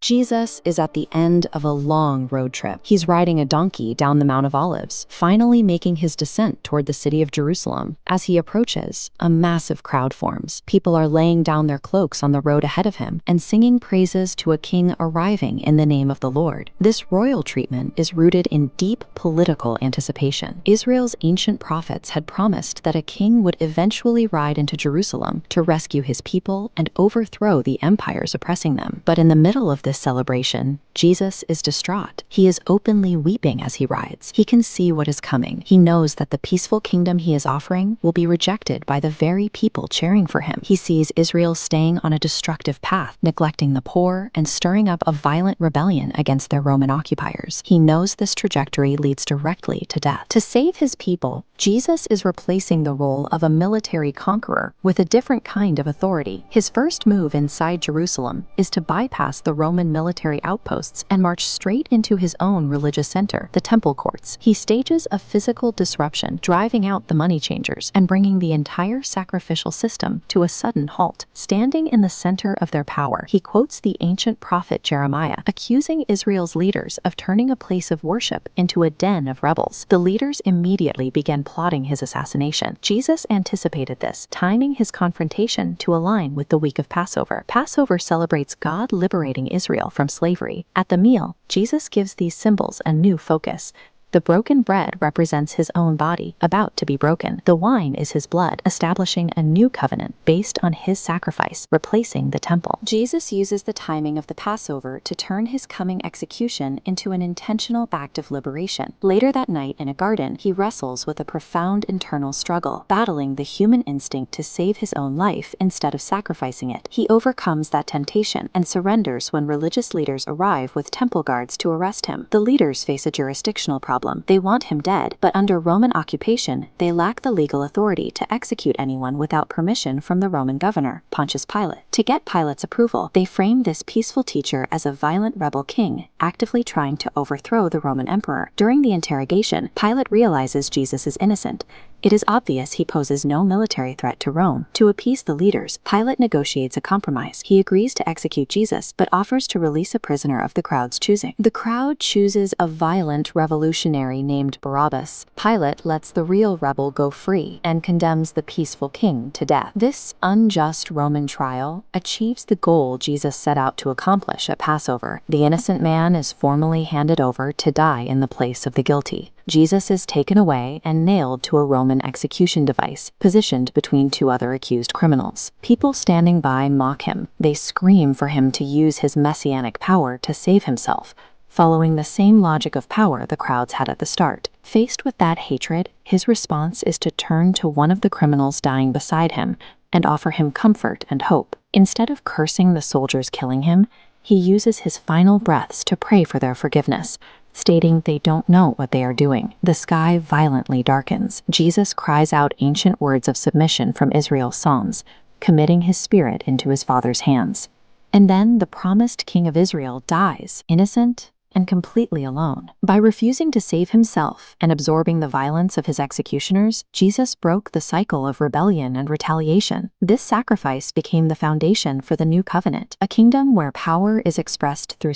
Jesus is at the end of a long road trip. He's riding a donkey down the Mount of Olives, finally making his descent toward the city of Jerusalem. As he approaches, a massive crowd forms. People are laying down their cloaks on the road ahead of him and singing praises to a king arriving in the name of the Lord. This royal treatment is rooted in deep political anticipation. Israel's ancient prophets had promised that a king would eventually ride into Jerusalem to rescue his people and overthrow the empires oppressing them. But in the middle of this celebration, Jesus is distraught. He is openly weeping as he rides. He can see what is coming. He knows that the peaceful kingdom he is offering will be rejected by the very people cheering for him. He sees Israel staying on a destructive path, neglecting the poor and stirring up a violent rebellion against their Roman occupiers. He knows this trajectory leads directly to death. To save his people, Jesus is replacing the role of a military conqueror with a different kind of authority. His first move inside Jerusalem is to bypass the Roman military outposts and march straight into his own religious center, the temple courts. He stages a physical disruption, driving out the money changers and bringing the entire sacrificial system to a sudden halt. Standing in the center of their power, he quotes the ancient prophet Jeremiah, accusing Israel's leaders of turning a place of worship into a den of rebels. The leaders immediately began plotting his assassination. Jesus anticipated this, timing his confrontation to align with the week of Passover. Passover celebrates God liberating Israel from slavery. At the meal, Jesus gives these symbols a new focus. The broken bread represents his own body, about to be broken. The wine is his blood, establishing a new covenant based on his sacrifice, replacing the temple. Jesus uses the timing of the Passover to turn his coming execution into an intentional act of liberation. Later that night in a garden, he wrestles with a profound internal struggle, battling the human instinct to save his own life instead of sacrificing it. He overcomes that temptation and surrenders when religious leaders arrive with temple guards to arrest him. The leaders face a jurisdictional problem. They want him dead, but under Roman occupation, they lack the legal authority to execute anyone without permission from the Roman governor, Pontius Pilate. To get Pilate's approval, they frame this peaceful teacher as a violent rebel king, actively trying to overthrow the Roman emperor. During the interrogation, Pilate realizes Jesus is innocent. It is obvious he poses no military threat to Rome. To appease the leaders, Pilate negotiates a compromise. He agrees to execute Jesus, but offers to release a prisoner of the crowd's choosing. The crowd chooses a violent revolutionary named Barabbas. Pilate lets the real rebel go free and condemns the peaceful king to death. This unjust Roman trial achieves the goal Jesus set out to accomplish at Passover. The innocent man is formally handed over to die in the place of the guilty. Jesus is taken away and nailed to a Roman execution device, positioned between two other accused criminals. People standing by mock him. They scream for him to use his messianic power to save himself, following the same logic of power the crowds had at the start. Faced with that hatred, his response is to turn to one of the criminals dying beside him and offer him comfort and hope. Instead of cursing the soldiers killing him, he uses his final breaths to pray for their forgiveness, stating they don't know what they are doing. The sky violently darkens. Jesus cries out ancient words of submission from Israel's Psalms, committing his spirit into his Father's hands. And then the promised King of Israel dies, innocent and completely alone. By refusing to save himself and absorbing the violence of his executioners, Jesus broke the cycle of rebellion and retaliation. This sacrifice became the foundation for the new covenant, a kingdom where power is expressed through